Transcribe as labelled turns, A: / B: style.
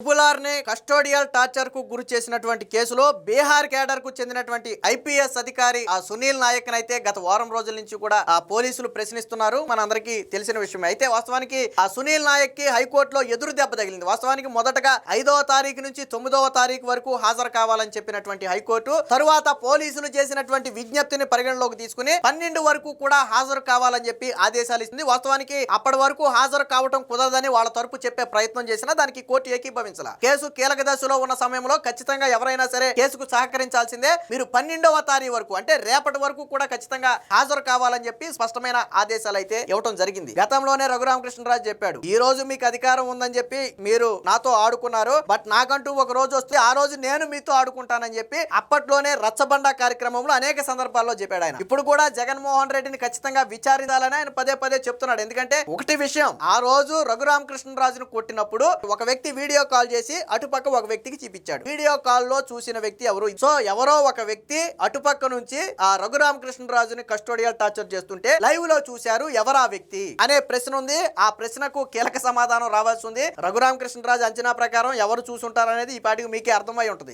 A: నే custodial torture కు గురి చేసినటువంటి కేసులో బీహార్ కేడర్ కు చెందినటువంటి ఐపీఎస్ అధికారి సునీల్ నాయక్ అయితే గత వారం రోజుల నుంచి కూడా పోలీసులు ప్రశ్నిస్తున్నారు. మనందరికీ తెలిసిన విషయమే. అయితే వాస్తవానికి సునీల్ నాయక్ కి హైకోర్టులో ఎదురు దెబ్బ తగిలింది. వాస్తవానికి మొదటగా 5వ తారీఖు నుంచి 9వ తారీఖు వరకు హాజరు కావాలని చెప్పినటువంటి హైకోర్టు తరువాత పోలీసులు చేసినటువంటి విజ్ఞప్తిని పరిగణలోకి తీసుకుని 12 వరకు కూడా హాజరు కావాలని చెప్పి ఆదేశాలు ఇస్తుంది. వాస్తవానికి అప్పటి వరకు హాజరు కావడం కుదరదని వాళ్ళ తరపు చెప్పే ప్రయత్నం చేసినా దానికి కోర్టు ఏకీభవించాలి. కేసు కీలక దశలో ఉన్న సమయంలో ఖచ్చితంగా ఎవరైనా సరే కేసుకు సహకరించాల్సిందే. మీరు 12వ తారీఖు వరకు అంటే రేపటి వరకు కూడా ఖచ్చితంగా హాజరు కావాలని చెప్పి స్పష్టమైన ఆదేశాలు అయితే ఇవ్వడం జరిగింది. గతంలోనే రఘురామకృష్ణరాజు చెప్పాడు, ఈ రోజు మీకు అధికారం ఉందని చెప్పి మీరు నాతో ఆడుకున్నారు, బట్ నాకంటూ ఒక రోజు వస్తే ఆ రోజు నేను మీతో ఆడుకుంటానని చెప్పి అప్పట్లోనే రచ్చబండ కార్యక్రమంలో అనేక సందర్భాల్లో చెప్పాడు ఆయన. ఇప్పుడు కూడా జగన్మోహన్ రెడ్డిని ఖచ్చితంగా విచారించాలని ఆయన పదే పదే చెప్తున్నాడు. ఎందుకంటే ఒకటి విషయం, ఆ రోజు రఘురామకృష్ణరాజును కొట్టినప్పుడు ఒక వ్యక్తి వీడియో కాల్ చేసి అటుపక్క ఒక వ్యక్తికి చూపించాడు. వీడియో కాల్ లో చూసిన వ్యక్తి ఎవరు? సో ఎవరో ఒక వ్యక్తి అటుపక్క నుంచి రఘురామకృష్ణరాజుని కస్టోడియల్ టార్చర్ చేస్తుంటే లైవ్ లో చూశారు. ఎవరు ఆ వ్యక్తి అనే ప్రశ్న ఉంది. ఆ ప్రశ్నకు కీలక సమాధానం రావాల్సి ఉంది. రఘురామకృష్ణరాజు అంచనా ప్రకారం ఎవరు చూసుంటారనేది ఈ పాటికి మీకే అర్థమై ఉంటుంది.